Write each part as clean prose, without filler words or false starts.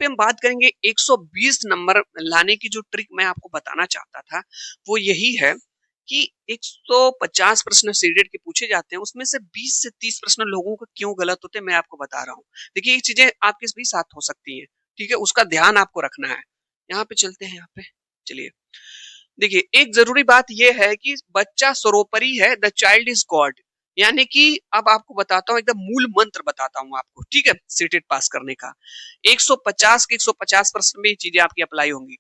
पे हम बात करेंगे 120 नंबर लाने की जो ट्रिक मैं आपको बताना चाहता था वो यही है कि 150 प्रश्न सीडेड के पूछे जाते हैं, उसमें से 20 से 30 प्रश्न लोगों को क्यों गलत होते हैं मैं आपको बता रहा हूँ। देखिए ये चीजें आपके भी साथ हो सकती हैं, ठीक है, उसका ध्यान आपको रखना है। यहाँ पे चलते हैं, यहाँ पे चलिए। देखिए एक जरूरी बात यह है कि बच्चा सर्वोपरि है, द चाइल्ड इज गॉड। यानी कि अब आपको बताता हूँ, एकदम मूल मंत्र बताता हूँ आपको, ठीक है, सीटेट पास करने का। 150 के 150 प्रश्न में ये चीजें आपकी अप्लाई होंगी।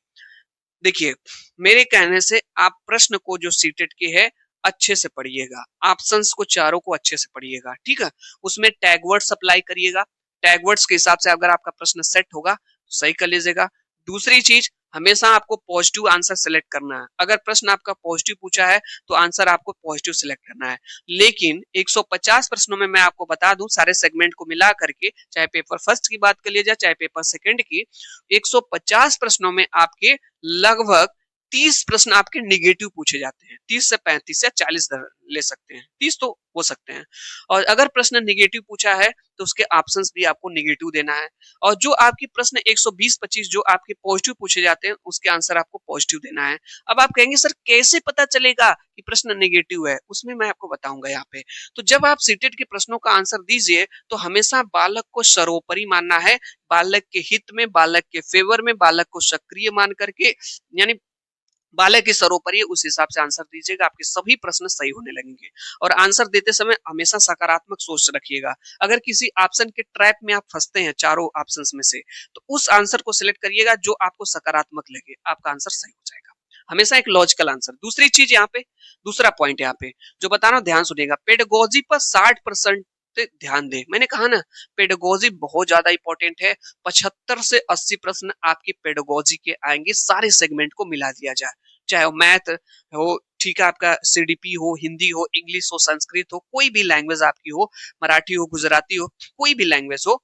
देखिए मेरे कहने से आप प्रश्न को जो सीटेट के है अच्छे से पढ़िएगा, ऑप्शंस को चारों को अच्छे से पढ़िएगा, ठीक है। उसमें टैग वर्ड्स अप्लाई करिएगा, टैग वर्ड्स के हिसाब से अगर आपका प्रश्न सेट होगा तो सही कर लीजिएगा। दूसरी चीज, हमेशा आपको पॉजिटिव आंसर सेलेक्ट करना है। अगर प्रश्न आपका पॉजिटिव पूछा है तो आंसर आपको पॉजिटिव सिलेक्ट करना है। लेकिन 150 प्रश्नों में मैं आपको बता दूं, सारे सेगमेंट को मिला करके, चाहे पेपर फर्स्ट की बात कर लीजिए चाहे पेपर सेकंड की, 150 प्रश्नों में आपके लगभग 30 प्रश्न आपके निगेटिव पूछे जाते हैं। 30 से 35 या 40 ले सकते हैं, 30 तो हो सकते हैं। और अगर प्रश्न निगेटिव पूछा है तो उसके ऑप्शंस भी आपको निगेटिव देना है। और जो आपकी प्रश्न 120-25 जो आपके पॉजिटिव पूछे जाते हैं उसके आंसर आपको पॉजिटिव देना है। अब आप कहेंगे सर कैसे पता चलेगा कि प्रश्न नेगेटिव है, उसमें मैं आपको बताऊंगा यहाँ पे। तो जब आप सीटेट के प्रश्नों का आंसर दीजिए तो हमेशा बालक को सर्वोपरि मानना है, बालक के हित में, बालक के फेवर में, बालक को सक्रिय मान करके, यानी बालक के सर्वोपरि उस हिसाब से आंसर दीजिएगा, आपके सभी प्रश्न सही होने लगेंगे। और आंसर देते समय हमेशा सकारात्मक सोच रखिएगा। अगर किसी ऑप्शन के ट्रैप में आप फंसते हैं चारों ऑप्शंस में से, तो उस आंसर को सिलेक्ट करिएगा जो आपको सकारात्मक लगे, आपका आंसर सही हो जाएगा। हमेशा एक लॉजिकल आंसर। दूसरी चीज यहाँ पे, दूसरा पॉइंट यहाँ पे जो बता रहा हूँ, ध्यान सुनिएगा। पेडागोजी पर 60% ध्यान दें। मैंने कहा ना पेडागोजी बहुत ज्यादा इंपॉर्टेंट है। 75 से 80 प्रश्न आपके पेडागोजी के आएंगे, सारे सेगमेंट को मिला दिया जाए, चाहे वो मैथ हो, ठीक है, आपका सीडीपी हो, हिंदी हो, इंग्लिश हो, संस्कृत हो, कोई भी लैंग्वेज आपकी हो, मराठी हो, गुजराती हो, कोई भी लैंग्वेज हो,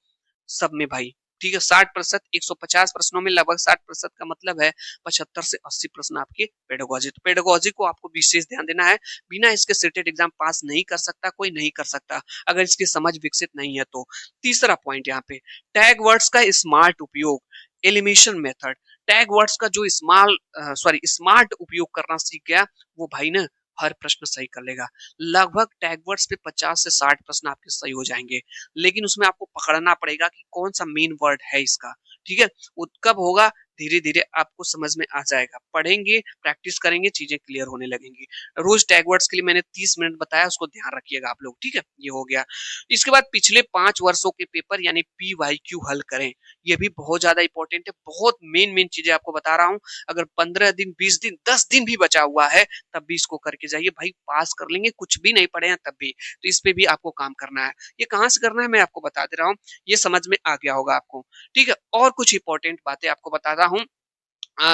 सब में भाई, ठीक है। 60%, 150 प्रश्नों में लगभग 60% का मतलब है 75 से 80 प्रश्न आपके पेडागोजी। तो पेडागोजी को आपको विशेष ध्यान देना है। बिना इसके सीटेट एग्जाम पास नहीं कर सकता, कोई नहीं कर सकता अगर इसकी समझ विकसित नहीं है तो। तीसरा पॉइंट यहाँ पे, टैग वर्ड्स का स्मार्ट उपयोग, एलिमिनेशन मेथड। टैग वर्ड्स का जो स्मार्ट उपयोग करना सीख गया वो भाई ना हर प्रश्न सही कर लेगा। लगभग टैग वर्ड्स पे 50 से 60 प्रश्न आपके सही हो जाएंगे। लेकिन उसमें आपको पकड़ना पड़ेगा कि कौन सा मेन वर्ड है इसका, ठीक है। वो कब होगा, धीरे धीरे आपको समझ में आ जाएगा। पढ़ेंगे, प्रैक्टिस करेंगे, चीजें क्लियर होने लगेंगी। रोज टैग वर्ड्स के लिए मैंने 30 मिनट बताया, उसको ध्यान रखिएगा आप लोग, ठीक है। ये हो गया। इसके बाद पिछले 5 वर्षों के पेपर यानी PYQ हल करें। ये भी बहुत ज्यादा इंपॉर्टेंट है। बहुत मेन चीजें आपको बता रहा हूँ। अगर 15 दिन, 20 दिन, 10 दिन भी बचा हुआ है तब भी इसको करके जाइए भाई, पास कर लेंगे। कुछ भी नहीं पढ़े हैं तब भी, तो इस पे भी आपको काम करना है। ये कहाँ से करना है मैं आपको बता दे रहा हूँ, ये समझ में आ गया होगा आपको, ठीक है। और कुछ इंपॉर्टेंट बातें आपको बताता हूँ।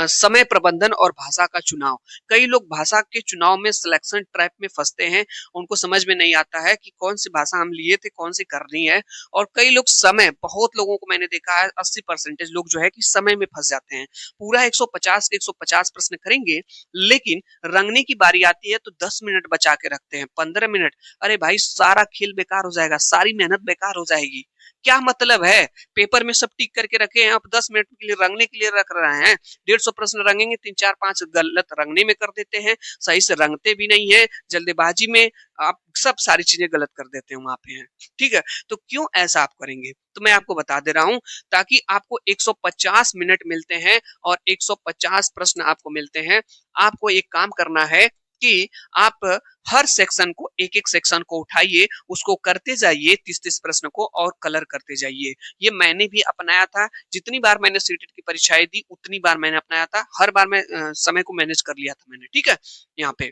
समय प्रबंधन और भाषा का चुनाव। कई लोग भाषा के चुनाव में सिलेक्शन ट्रैप में फंसते हैं। उनको समझ में नहीं आता है कि कौन सी भाषा हम लिए थे, कौन सी करनी है। और कई लोग समय, बहुत लोगों को मैंने देखा है 80% लोग जो है कि समय में फंस जाते हैं। पूरा 150 के 150 प्रश्न करेंगे, लेकिन रंगने की बारी आती है तो 10 मिनट बचा के रखते हैं, 15 मिनट। अरे भाई सारा खेल बेकार हो जाएगा, सारी मेहनत बेकार हो जाएगी। क्या मतलब है, पेपर में सब टिक करके रखे हैं, आप 10 मिनट के लिए रंगने के लिए रख रहे हैं। 150 प्रश्न रंगेंगे, 3-4-5 गलत रंगने में कर देते हैं, सही से रंगते भी नहीं है, जल्दबाजी में आप सब सारी चीजें गलत कर देते हैं वहां पे हैं, ठीक है। तो क्यों ऐसा आप करेंगे, तो मैं आपको बता दे रहा हूं। ताकि आपको 150 मिनट मिलते हैं और 150 प्रश्न आपको मिलते हैं। आपको एक काम करना है कि आप हर सेक्शन को, एक एक सेक्शन को उठाइए, उसको करते जाइए 30-30 प्रश्न को, और कलर करते जाइए। ये मैंने भी अपनाया था। जितनी बार मैंने सीटेट की परीक्षाएं दी उतनी बार मैंने अपनाया था। हर बार मैं समय को मैनेज कर लिया था मैंने, ठीक है। यहाँ पे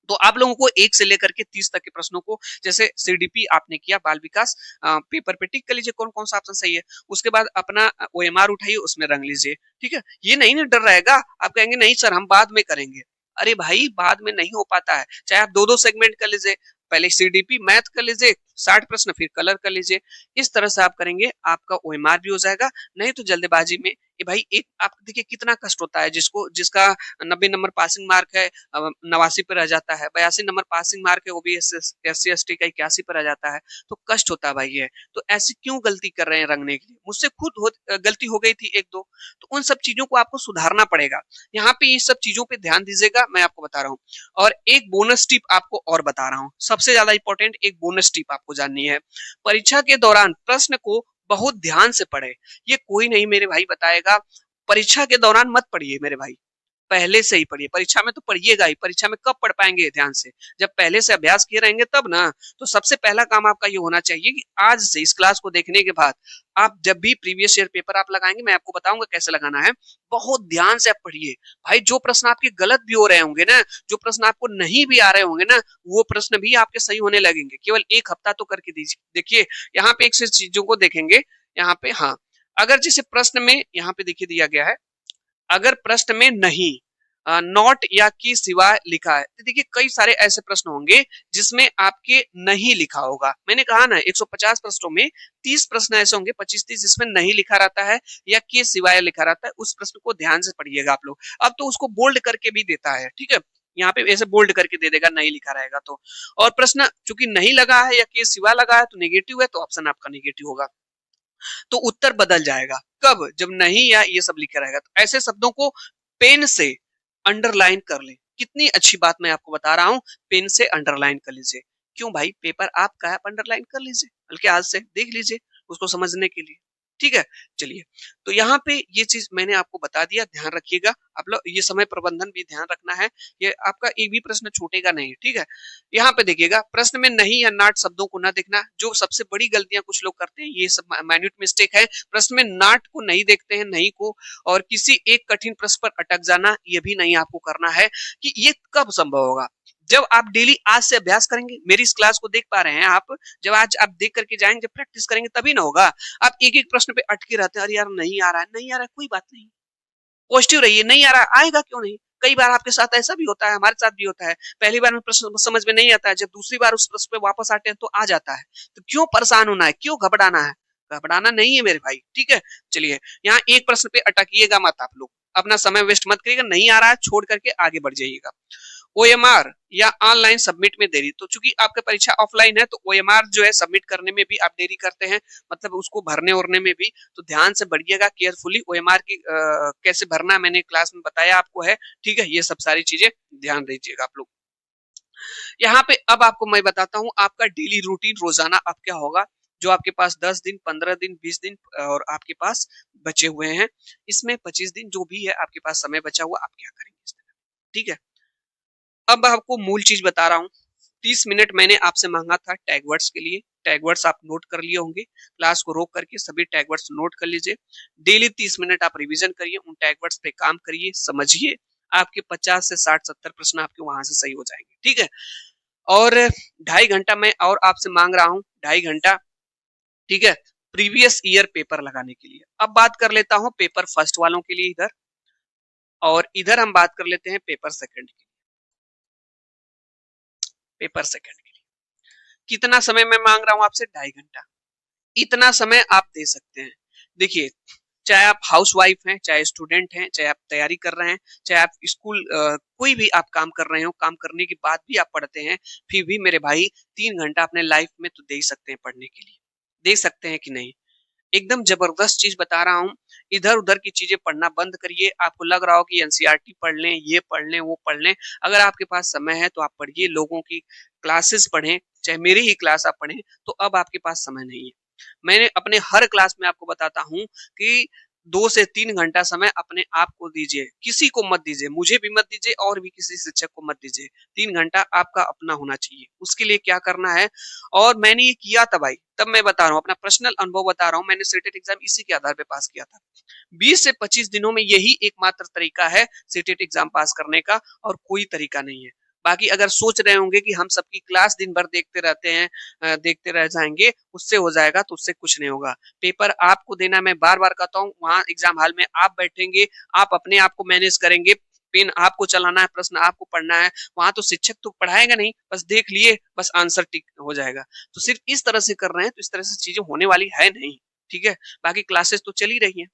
तो आप लोगों को 1 से लेकर के 30 तक के प्रश्नों को, जैसे सीडीपी आपने किया, बाल विकास, पेपर पे टिक कर लीजिए कौन कौन सा ऑप्शन सही है। उसके बाद अपना OMR उठाइए, उसमें रंग लीजिए, ठीक है। ये नहीं ना डर रहेगा, आप कहेंगे नहीं सर हम बाद में करेंगे। अरे भाई बाद में नहीं हो पाता है। चाहे आप 2-2 सेगमेंट कर लीजिए, पहले सीडीपी मैथ कर लीजिए, 60 प्रश्न फिर कलर कर लीजिए। इस तरह से आप करेंगे, आपका ओएमआर भी हो जाएगा। नहीं तो जल्दबाजी में ये भाई एक आप देखिए कितना कष्ट होता है, जिसका 90 नंबर पासिंग मार्क है 89 पे रह जाता है, 82 नंबर पासिंग मार्क है वो भी SC ST का 81 पे रह जाता है, तो कष्ट होता है भाई ये। तो ऐसी क्यों गलती कर रहे हैं रंगने के लिए? मुझसे खुद गलती हो गई थी 1-2, तो उन सब चीजों को आपको सुधारना पड़ेगा। यहाँ पे ये सब चीजों पे ध्यान दीजिएगा, मैं आपको बता रहा हूँ। और एक बोनस टिप आपको और बता रहा हूँ, सबसे ज्यादा इंपॉर्टेंट एक बोनस टिप आपको जाननी है। परीक्षा के दौरान प्रश्न को बहुत ध्यान से पढ़े। ये कोई नहीं मेरे भाई बताएगा, परीक्षा के दौरान मत पढ़िए मेरे भाई, पहले से ही पढ़िए। परीक्षा में तो पढ़िएगा ही, परीक्षा में कब पढ़ पाएंगे ध्यान से? जब पहले से अभ्यास किए रहेंगे तब ना। तो सबसे पहला काम आपका ये होना चाहिए कि आज से इस क्लास को देखने के बाद आप जब भी प्रीवियस ईयर पेपर आप लगाएंगे, मैं आपको बताऊंगा कैसे लगाना है, बहुत ध्यान से आप पढ़िए भाई। जो प्रश्न आपके गलत भी हो रहे होंगे ना, जो प्रश्न आपको नहीं भी आ रहे होंगे ना, वो प्रश्न भी आपके सही होने लगेंगे। केवल एक हफ्ता तो करके दीजिए। देखिए यहाँ पे एक से चीजों को देखेंगे, यहाँ पे हाँ, अगर जैसे प्रश्न में यहाँ पे देखिए दिया गया है, अगर प्रश्न में नहीं नॉट या की सिवाय लिखा है, तो देखिए कई सारे ऐसे प्रश्न होंगे जिसमें आपके नहीं लिखा होगा। मैंने कहा ना 150 प्रश्नों में 30 प्रश्न ऐसे होंगे, 25-30 जिसमें नहीं लिखा रहता है या के सिवाय लिखा रहता है। उस प्रश्न को ध्यान से पढ़िएगा आप लोग। अब तो उसको बोल्ड करके भी देता है, ठीक है, यहाँ पे ऐसे बोल्ड करके दे देगा नहीं लिखा रहेगा तो। और प्रश्न चूंकि नहीं लगा है या के सिवा लगा है तो नेगेटिव है, तो ऑप्शन आपका नेगेटिव होगा, तो उत्तर बदल जाएगा। कब? जब नहीं या ये सब लिखा रहेगा। तो ऐसे शब्दों को पेन से अंडरलाइन कर ले। कितनी अच्छी बात मैं आपको बता रहा हूं, पेन से अंडरलाइन कर लीजिए। क्यों भाई, पेपर आपका है, आप अंडरलाइन कर लीजिए, हल्के हाथ से देख लीजिए उसको समझने के लिए, ठीक है। चलिए, तो यहाँ पे ये चीज मैंने आपको बता दिया, ध्यान रखिएगा आप लोग। ये समय प्रबंधन भी ध्यान रखना है, ये आपका एक भी प्रश्न छूटेगा नहीं, ठीक है। यहाँ पे देखिएगा, प्रश्न में नहीं या नॉट शब्दों को ना देखना। जो सबसे बड़ी गलतियां कुछ लोग करते हैं, ये सब माइन्यूट मिस्टेक है। प्रश्न में नॉट को नहीं देखते हैं, नहीं को, और किसी एक कठिन प्रश्न पर अटक जाना, ये भी नहीं आपको करना है। कि ये कब संभव होगा? जब आप डेली आज से अभ्यास करेंगे। मेरी इस क्लास को देख पा रहे हैं आप, जब आज आप देख करके जाएंगे, जब प्रैक्टिस करेंगे तभी ना होगा। आप एक एक प्रश्न पे अटके रहते हैं, अरे यार नहीं आ रहा है, नहीं आ रहा है, कोई बात नहीं, पॉजिटिव रहिए। नहीं आ रहा, आएगा क्यों नहीं? कई बार आपके साथ ऐसा भी होता है, हमारे साथ भी होता है। पहली बार में प्रश्न समझ में नहीं आता है, जब दूसरी बार उस प्रश्न पे वापस आते हैं तो आ जाता है। तो क्यों परेशान होना है, क्यों घबराना है? घबराना नहीं है मेरे भाई, ठीक है। चलिए, यहाँ एक प्रश्न पे अटकिएगा मत आप लोग, अपना समय वेस्ट मत करिएगा। नहीं आ रहा है छोड़ करके आगे बढ़ जाइएगा। ओएमआर या ऑनलाइन सबमिट में देरी, तो चूंकि आपका परीक्षा ऑफलाइन है तो ओएमआर जो है सबमिट करने में भी आप देरी करते हैं, मतलब उसको भरने उरने में भी। तो ध्यान से बढ़िएगा केयरफुली। ओएमआर की कैसे भरना मैंने क्लास में बताया आपको है, ठीक है। ये सब सारी चीजें ध्यान दीजिएगा आप लोग। यहाँ पे अब आपको मैं बताता हूँ आपका डेली रूटीन रोजाना अब क्या होगा। जो आपके पास 10 दिन, 15 दिन, 20 दिन और आपके पास बचे हुए हैं, इसमें 25 दिन जो भी है आपके पास समय बचा हुआ, आप क्या करेंगे इस तरह, ठीक है। अब आपको मूल चीज बता रहा हूँ। 30 मिनट मैंने आपसे मांगा था टैग वर्ड्स के लिए। टैग वर्ड्स आप नोट कर लिए होंगे, क्लास को रोक करके सभी टैग वर्ड्स नोट कर लीजिए। डेली 30 मिनट आप रिवीजन करिए, उन टैग वर्ड्स पे काम करिए, समझिए। आपके 50 से 60-70 प्रश्न आपके वहां से सही हो जाएंगे, ठीक है। और 2.5 घंटा मैं और आपसे मांग रहा हूँ, 2.5 घंटा, ठीक है, प्रीवियस ईयर पेपर लगाने के लिए। अब बात कर लेता हूँ पेपर फर्स्ट वालों के लिए इधर, और इधर हम बात कर लेते हैं पेपर सेकंड की। पेपर सेकंड के लिए कितना समय मैं मांग रहा हूं आपसे? 2.5 घंटा। इतना समय आप दे सकते हैं। देखिए, चाहे आप हाउस वाइफ हैं, चाहे स्टूडेंट हैं, चाहे आप तैयारी कर रहे हैं, चाहे आप स्कूल कोई भी आप काम कर रहे हो, काम करने के बाद भी आप पढ़ते हैं, फिर भी मेरे भाई 3 घंटा अपने लाइफ में तो दे ही सकते हैं पढ़ने के लिए। दे सकते हैं कि नहीं? एकदम जबरदस्त चीज बता रहा हूँ। इधर उधर की चीजें पढ़ना बंद करिए। आपको लग रहा हो कि एनसीईआरटी पढ़ लें, ये पढ़ लें, वो पढ़ लें, अगर आपके पास समय है तो आप पढ़िए। लोगों की क्लासेस पढ़ें, चाहे मेरी ही क्लास आप पढ़ें, तो अब आपके पास समय नहीं है। मैंने अपने हर क्लास में आपको बताता हूँ कि 2 से 3 घंटा समय अपने आप को दीजिए, किसी को मत दीजिए, मुझे भी मत दीजिए और भी किसी शिक्षक को मत दीजिए। 3 घंटा आपका अपना होना चाहिए। उसके लिए क्या करना है, और मैंने ये किया था भाई, तब मैं बता रहा हूँ, अपना पर्सनल अनुभव बता रहा हूँ। मैंने सीटेट एग्जाम इसी के आधार पे पास किया था। 20 से 25 दिनों में यही एकमात्र तरीका है सीटेट एग्जाम पास करने का, और कोई तरीका नहीं है। बाकी अगर सोच रहे होंगे कि हम सबकी क्लास दिन भर देखते रहते हैं, देखते रह जाएंगे, उससे हो जाएगा, तो उससे कुछ नहीं होगा। पेपर आपको देना, मैं बार बार कहता हूँ, वहां एग्जाम हॉल में आप बैठेंगे, आप अपने आप को मैनेज करेंगे। पेन आपको चलाना है, प्रश्न आपको पढ़ना है। वहां तो शिक्षक तो पढ़ाएगा नहीं, बस देख लिए, बस आंसर टिक हो जाएगा। तो सिर्फ इस तरह से कर रहे हैं, तो इस तरह से चीजें होने वाली है नहीं। ठीक है, बाकी क्लासेस तो चल ही रही हैं।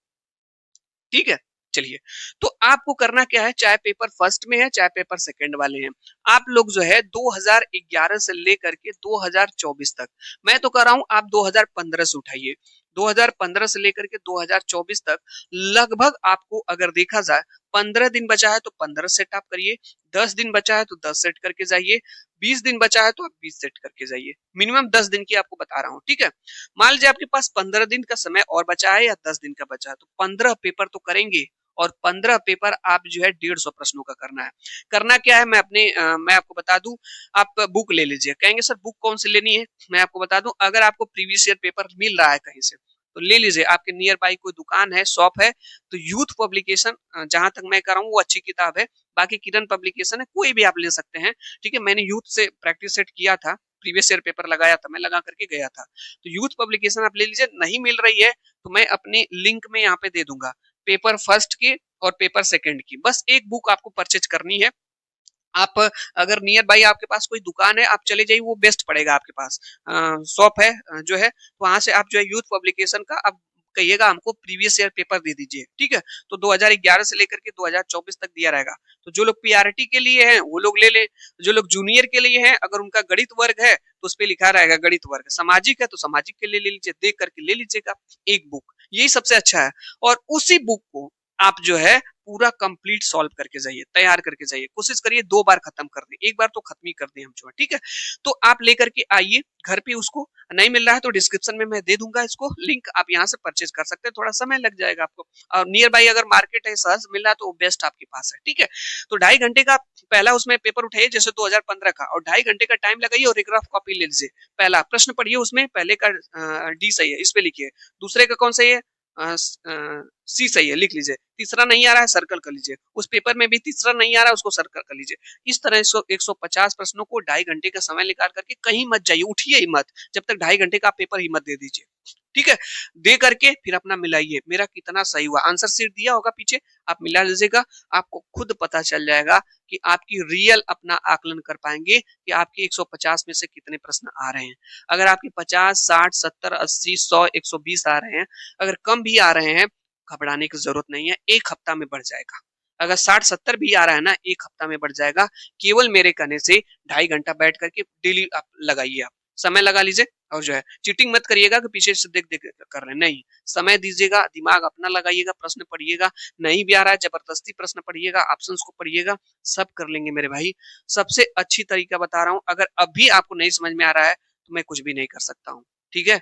ठीक है, चलिए। तो आपको करना क्या है, चाहे पेपर फर्स्ट में है चाहे पेपर सेकंड वाले हैं, आप लोग जो है 2011 से लेकर के 2024 तक, मैं तो कर रहा हूं आप 2015 से उठाइए, 2015 से लेकर के 2024 तक लगभग आपको अगर देखा जाए 15 दिन बचा है तो 15 सेट आप करिए, 10 दिन बचा है तो 10 सेट करके जाइए, 20 दिन बचा है तो आप 20 सेट करके जाइए। मिनिमम 10 दिन की आपको बता रहा हूँ। ठीक है, मान लीजिए आपके पास 15 दिन का समय और बचा है या 10 दिन का बचा है, तो 15 पेपर तो करेंगे, और 15 पेपर आप जो है 150 प्रश्नों का करना है। करना क्या है, मैं आपको बता दूं, आप बुक ले लीजिए। कहेंगे सर बुक कौन सी लेनी है, मैं आपको बता दूं, अगर आपको प्रीवियस ईयर पेपर मिल रहा है कहीं से तो ले लीजिए, आपके नियर बाई कोई दुकान है, शॉप है, तो यूथ पब्लिकेशन जहां तक मैं कर रहा हूँ वो अच्छी किताब है। बाकी किरण पब्लिकेशन है, कोई भी आप ले सकते हैं। ठीक है, मैंने यूथ से प्रैक्टिस सेट किया था, प्रीवियस ईयर पेपर लगाया था, मैं लगा करके गया था। तो यूथ पब्लिकेशन आप ले लीजिए। नहीं मिल रही है तो मैं अपनी लिंक में यहाँ पे दे दूंगा, पेपर फर्स्ट की और पेपर सेकंड की, बस एक बुक आपको परचेज करनी है। आप अगर नियर बाई आपके पास कोई दुकान है, आप चले जाइए, वो बेस्ट पड़ेगा आपके पास। शॉप है जो है, तो वहां से आप जो है यूथ पब्लिकेशन का आप कहिएगा हमको प्रीवियस ईयर पेपर दे दीजिए। ठीक है, तो 2011 से लेकर के 2024 तक दिया रहेगा। तो जो लोग पीआरटी के लिए हैं वो लोग ले ले, जो लोग जूनियर के लिए हैं, अगर उनका गणित वर्ग है तो उस पर लिखा रहेगा गणित वर्ग, सामाजिक है तो सामाजिक के लिए ले लीजिए, देख करके ले लीजिएगा एक बुक, यही सबसे अच्छा है। और उसी बुक को आप जो है पूरा कंप्लीट सॉल्व करके जाइए, तैयार करके जाइए, कोशिश करिए 2 बार खत्म कर दें, एक बार तो खत्म ही कर दें हम जो है। ठीक है, तो आप लेकर के आइए घर पे, उसको नहीं मिल रहा है तो डिस्क्रिप्शन में मैं दे दूंगा इसको लिंक, आप यहाँ से परचेज कर सकते हैं, थोड़ा समय लग जाएगा आपको, और नियर बाई अगर मार्केट है सहज मिल रहा है तो बेस्ट आपके पास है। ठीक है, तो 2.5 घंटे का पहला उसमें पेपर उठाइए जैसे 2015 का, और 2.5 घंटे का टाइम लगाइए और एक रफ कॉपी ले लीजिए, पहला प्रश्न पढ़िए, उसमें पहले का डी सही है इस पे लिखिए, दूसरे का कौन सही है, सी सही है लिख लीजिए, तीसरा नहीं आ रहा है सर्कल कर लीजिए, उस पेपर में भी तीसरा नहीं आ रहा है उसको सर्कल कर लीजिए। इस तरह 150 प्रश्नों को 2.5 घंटे का समय निकाल करके कहीं मत जाइए, उठिए ही मत, जब तक 2.5 घंटे का पेपर ही मत दे दीजिए। ठीक है, दे करके फिर अपना मिलाइए मेरा कितना सही हुआ, आंसर शीट दिया होगा पीछे, आप मिला लीजिएगा, आपको खुद पता चल जाएगा कि आपकी रियल अपना आकलन कर पाएंगे कि आपके 150 में से कितने प्रश्न आ रहे हैं। अगर आपके 50, 60, 70, 80, 100, 120 आ रहे हैं, अगर कम भी आ रहे हैं, घबराने की जरूरत नहीं है, एक हफ्ता में बढ़ जाएगा। अगर 60-70 भी आ रहा है ना, एक हफ्ता में बढ़ जाएगा, केवल मेरे कहने से 2.5 घंटा बैठ करके डेली आप लगाइए, आप समय लगा लीजिए, और जो है चीटिंग मत करिएगा कि पीछे से देख देख कर रहे हैं, नहीं, समय दीजिएगा, दिमाग अपना लगाइएगा, प्रश्न पढ़िएगा, नहीं भी आ रहा है जबरदस्ती प्रश्न पढ़िएगा, ऑप्शंस को पढ़िएगा, सब कर लेंगे मेरे भाई। सबसे अच्छी तरीका बता रहा हूँ, अगर अभी आपको नहीं समझ में आ रहा है तो मैं कुछ भी नहीं कर सकता हूँ। ठीक है,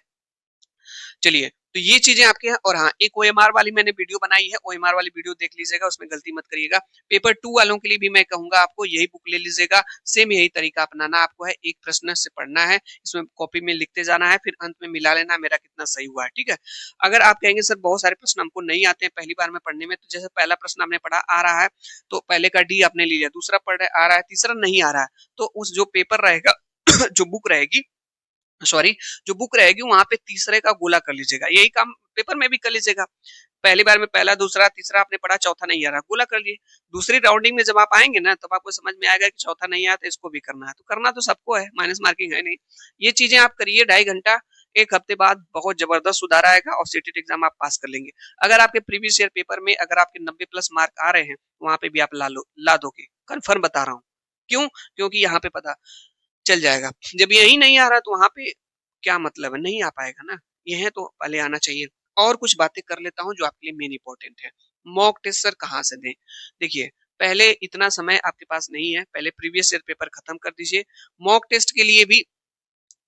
चलिए, तो ये चीजें आपके हैं। और हाँ, एक ओएमआर वाली मैंने वीडियो बनाई है, ओएमआर वाली वीडियो देख लीजिएगा, उसमें गलती मत करिएगा। पेपर 2 वालों के लिए भी मैं कहूंगा आपको यही बुक ले लीजिएगा, सेम यही तरीका अपनाना आपको है, एक प्रश्न से पढ़ना है, इसमें कॉपी में लिखते जाना है, फिर अंत में मिला लेना मेरा कितना सही हुआ है। ठीक है, अगर आप कहेंगे सर बहुत सारे प्रश्न हमको नहीं आते हैं पहली बार में पढ़ने में, तो जैसे पहला प्रश्न आपने पढ़ा आ रहा है तो पहले का डी आपने ले लिया, दूसरा पढ़ आ रहा है, तीसरा नहीं आ रहा है, तो उस जो पेपर रहेगा जो बुक रहेगी, सॉरी, जो बुक रहेगी वहां पे तीसरे का गोला कर लीजिएगा, यही काम पेपर में भी कर लीजिएगा। पहली बार में पहला, दूसरा, तीसरा आपने पढ़ा, चौथा नहीं आ रहा, गोला कर लिए। दूसरी राउंडिंग में जब आप आएंगे ना, तब आपको समझ में आएगा कि चौथा नहीं आया तो इसको भी करना है, तो करना तो सबको है, माइनस मार्किंग है नहीं। ये चीजें आप करिए 2.5 घंटा, एक हफ्ते बाद बहुत जबरदस्त सुधार आएगा और सीटेट एग्जाम आप पास कर लेंगे। अगर आपके प्रीवियस ईयर पेपर में अगर आपके 90+ मार्क आ रहे हैं, वहां पे भी आप ला दोगे, कन्फर्म बता रहा हूँ। क्यों? क्योंकि यहाँ पे पता चल जाएगा। जब यही नहीं आ रहा तो वहां पे क्या मतलब है, नहीं आ पाएगा ना, यह तो पहले आना चाहिए। और कुछ बातें कर लेता हूँ जो आपके लिए मेन इंपॉर्टेंट है। मॉक टेस्ट सर कहाँ से दें? देखिए, पहले इतना समय आपके पास नहीं है, पहले प्रीवियस ईयर पेपर खत्म कर दीजिए। मॉक टेस्ट के लिए भी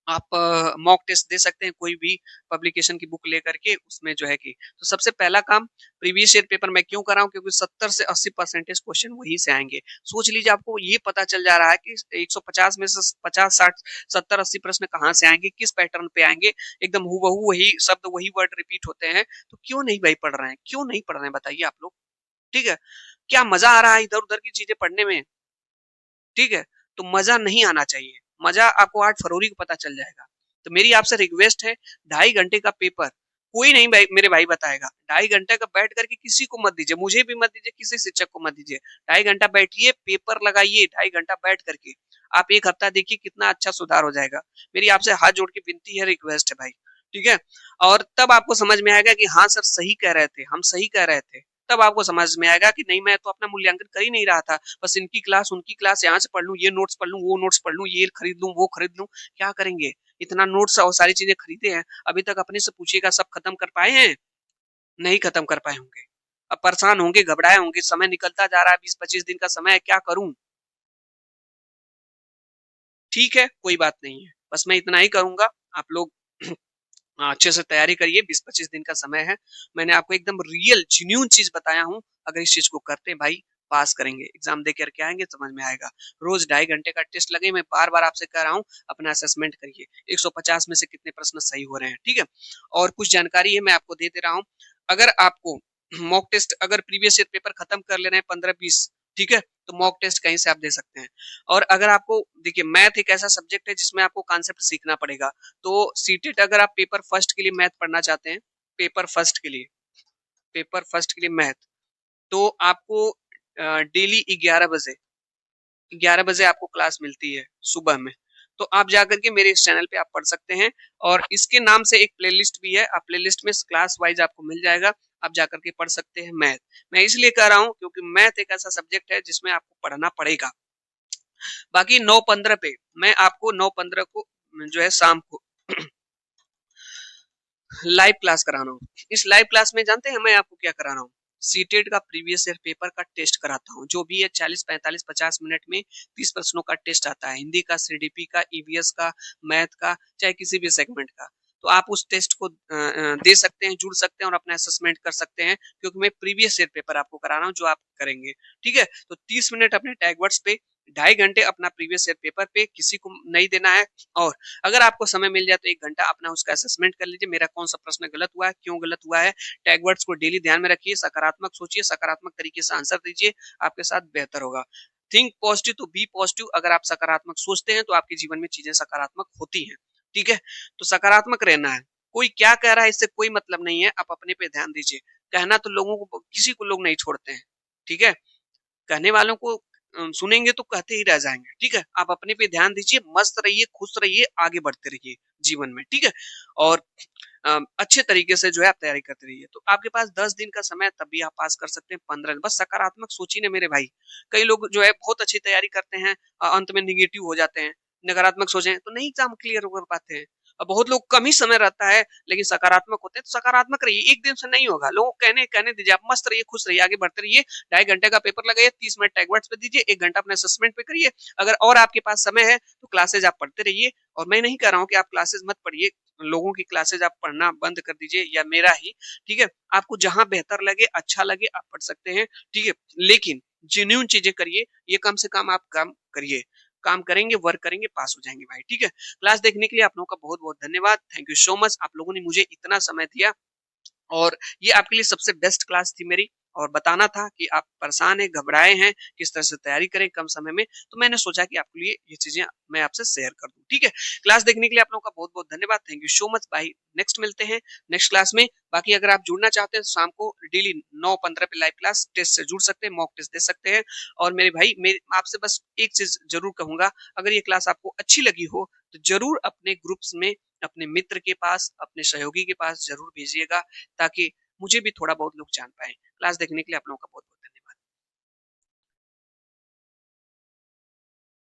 आप मॉक टेस्ट दे सकते हैं, कोई भी पब्लिकेशन की बुक लेकर के, उसमें जो है कि तो सबसे पहला काम प्रीवियस ईयर पेपर मैं क्यों कर रहा हूँ, क्योंकि 70 से 80% क्वेश्चन वहीं से आएंगे। सोच लीजिए, आपको ये पता चल जा रहा है कि 150 में से 50, 60, 70, 80 प्रश्न कहाँ से आएंगे, किस पैटर्न पे आएंगे, एकदम हूबहू वही शब्द वही वर्ड रिपीट होते हैं, तो क्यों नहीं भाई पढ़ रहे हैं, क्यों नहीं पढ़ रहे हैं बताइए आप लोग। ठीक है, क्या मजा आ रहा है इधर उधर की चीजें पढ़ने में? ठीक है, तो मजा नहीं आना चाहिए, मजा आपको 8 फरवरी को पता चल जाएगा। तो मेरी आपसे रिक्वेस्ट है, 2.5 घंटे का पेपर कोई नहीं भाई, मेरे भाई बताएगा। 2.5 घंटे का बैठ करके किसी को मत दीजिए, मुझे भी मत दीजिए, किसी शिक्षक को मत दीजिए। 2.5 घंटा बैठिए, पेपर लगाइए, 2.5 घंटा बैठ करके। आप 1 हफ्ता देखिए कितना अच्छा सुधार हो जाएगा। मेरी आपसे हाथ जोड़ के विनती है, रिक्वेस्ट है भाई, ठीक है? और तब आपको समझ में आएगा कि हाँ सर सही कह रहे थे, हम सही कह रहे थे। तब आपको समझ में आएगा कि नहीं, मैं तो अपना मूल्यांकन कर ही नहीं रहा था, बस इनकी क्लास उनकी क्लास यहाँ से पढ़ लूं, ये नोट्स पढ़ लूं, वो नोट्स पढ़ लूं, ये खरीद लूं, वो खरीद लूं। क्या करेंगे? इतना नोट्स और सारी चीजें खरीदे हैं, अभी तक अपने से पूछिएगा सब खत्म कर पाए हैं? नहीं खत्म कर पाए होंगे। अब परेशान होंगे, घबराए होंगे, समय निकलता जा रहा है, 20-25 दिन का समय है, क्या करूं? ठीक है, कोई बात नहीं है, बस मैं इतना ही करूंगा। आप लोग अच्छे से तैयारी करिए, 20-25 दिन का समय है। मैंने आपको एकदम रियल जेन्युइन चीज बताया हूँ। अगर इस चीज को करते हैं भाई, पास करेंगे, एग्जाम दे करके आएंगे, समझ में आएगा। रोज 2.5 घंटे का टेस्ट लगे, मैं बार बार आपसे कह रहा हूँ, अपना असेसमेंट करिए। 150 में से कितने प्रश्न सही हो रहे हैं, ठीक है? और कुछ जानकारी है मैं आपको दे दे रहा हूँ। अगर आपको मॉक टेस्ट, अगर प्रीवियस ईयर पेपर खत्म कर लेना है 15-20, ठीक है, तो मॉक टेस्ट कहीं से आप दे सकते हैं। और अगर आपको देखिए, मैथ एक ऐसा सब्जेक्ट है जिसमें आपको कॉन्सेप्ट सीखना पड़ेगा। तो सीटेट अगर आप पेपर फर्स्ट के लिए मैथ पढ़ना चाहते हैं, पेपर फर्स्ट के लिए, पेपर फर्स्ट के लिए मैथ, तो आपको डेली 11 बजे आपको क्लास मिलती है सुबह में। तो आप जाकर के मेरे इस चैनल पे आप पढ़ सकते हैं। और इसके नाम से एक प्लेलिस्ट भी है, आप प्लेलिस्ट में क्लास वाइज आपको मिल जाएगा, आप जाकर के पढ़ सकते हैं मैथ। मैं इसलिए कह रहा हूँ क्योंकि मैथ एक ऐसा सब्जेक्ट है जिसमें आपको पढ़ना पड़ेगा। बाकी 9-15 पे मैं आपको 9-15 को जो है शाम को लाइव क्लास करा रहा हूँ। इस लाइव क्लास में जानते हैं मैं आपको क्या करा रहा हूँ? सीटेट का प्रीवियस ईयर पेपर का टेस्ट कराता हूँ, जो भी है 40-45-50 मिनट में 30 प्रश्नों का टेस्ट आता है, हिंदी का, सीडीपी का, ईवीएस का, मैथ का, चाहे किसी भी सेगमेंट का। तो आप उस टेस्ट को दे सकते हैं, जुड़ सकते हैं और अपना असेसमेंट कर सकते हैं, क्योंकि मैं प्रीवियस ईयर पेपर आपको करा रहा हूँ जो आप करेंगे, ठीक है? तो 30 मिनट अपने टैगवर्ड्स पे, 2.5 घंटे अपना प्रीवियस ईयर पेपर पे, किसी को नहीं देना है। और अगर आपको समय मिल जाए तो 1 घंटा अपना उसका असेसमेंट कर लीजिए, मेरा कौन सा प्रश्न गलत हुआ है, क्यों गलत हुआ है। टैग वर्ड्स को डेली ध्यान में रखिए, सकारात्मक सोचिए, सकारात्मक तरीके से आंसर दीजिए, आपके साथ बेहतर होगा। थिंक पॉजिटिव तो बी पॉजिटिव। अगर आप सकारात्मक सोचते हैं तो आपके जीवन में चीजें सकारात्मक होती हैं, ठीक है? तो सकारात्मक रहना है। कोई क्या कह रहा है इससे कोई मतलब नहीं है, आप अपने पे ध्यान दीजिए। कहना तो लोगों को, किसी को लोग नहीं छोड़ते हैं, ठीक है? कहने वालों को सुनेंगे तो कहते ही रह जाएंगे, ठीक है? आप अपने पे ध्यान दीजिए, मस्त रहिए, खुश रहिए, आगे बढ़ते रहिए जीवन में, ठीक है? और अच्छे तरीके से जो है आप तैयारी करते रहिए। तो आपके पास 10 दिन का समय है, तब भी आप पास कर सकते हैं। 15 दिन, बस सकारात्मक सोचिए ना मेरे भाई। कई लोग जो है बहुत अच्छी तैयारी करते हैं, अंत में निगेटिव हो जाते हैं। नकारात्मक सोचें तो नहीं एग्जाम क्लियर कर पाते हैं। और बहुत लोग कम ही समय रहता है लेकिन सकारात्मक होते हैं, तो सकारात्मक रहिए, एक दिन से नहीं होगा। लोगों को कहने कहने दीजिए, आप मस्त रहिए, खुश रहिए, आगे बढ़ते रहिए। 2.5 घंटे का पेपर लगाइए, 30 मिनट टैगवर्ड्स पे दीजिए, 1 घंटा अपने असेसमेंट पे करिए। अगर और आपके पास समय है तो क्लासेज आप पढ़ते रहिए। और मैं नहीं कह रहा हूँ कि आप क्लासेस मत पढ़िए, लोगों की क्लासेज आप पढ़ना बंद कर दीजिए, या मेरा ही, ठीक है? आपको जहां बेहतर लगे, अच्छा लगे, आप पढ़ सकते हैं, ठीक है? लेकिन जेन्युइन चीजें करिए, ये कम से कम आप काम करिए। काम करेंगे, वर्क करेंगे, पास हो जाएंगे भाई, ठीक है? क्लास देखने के लिए आप लोगों का बहुत बहुत धन्यवाद। थैंक यू सो मच, आप लोगों ने मुझे इतना समय दिया। और ये आपके लिए सबसे बेस्ट क्लास थी मेरी। और बताना था कि आप परेशान हैं, घबराए हैं, किस तरह से तैयारी करें कम समय में, तो मैंने सोचा कि आपके लिए ये चीजें मैं आपसे शेयर कर दूं, ठीक है? क्लास देखने के लिए आप लोगों का बहुत बहुत धन्यवाद। थैंक यू सो मच भाई। नेक्स्ट मिलते हैं नेक्स्ट क्लास में। बाकी अगर आप जुड़ना चाहते हैं तो शाम को डेली 9:15 पे लाइव क्लास टेस्ट से जुड़ सकते हैं, मॉक टेस्ट दे सकते हैं। और मेरे भाई, मेरे आपसे बस एक चीज जरूर कहूंगा, अगर ये क्लास आपको अच्छी लगी हो तो जरूर अपने ग्रुप्स में, अपने मित्र के पास, अपने सहयोगी के पास जरूर भेजिएगा, ताकि मुझे भी थोड़ा बहुत लोग जान पाए। क्लास देखने के लिए आप लोगों का बहुत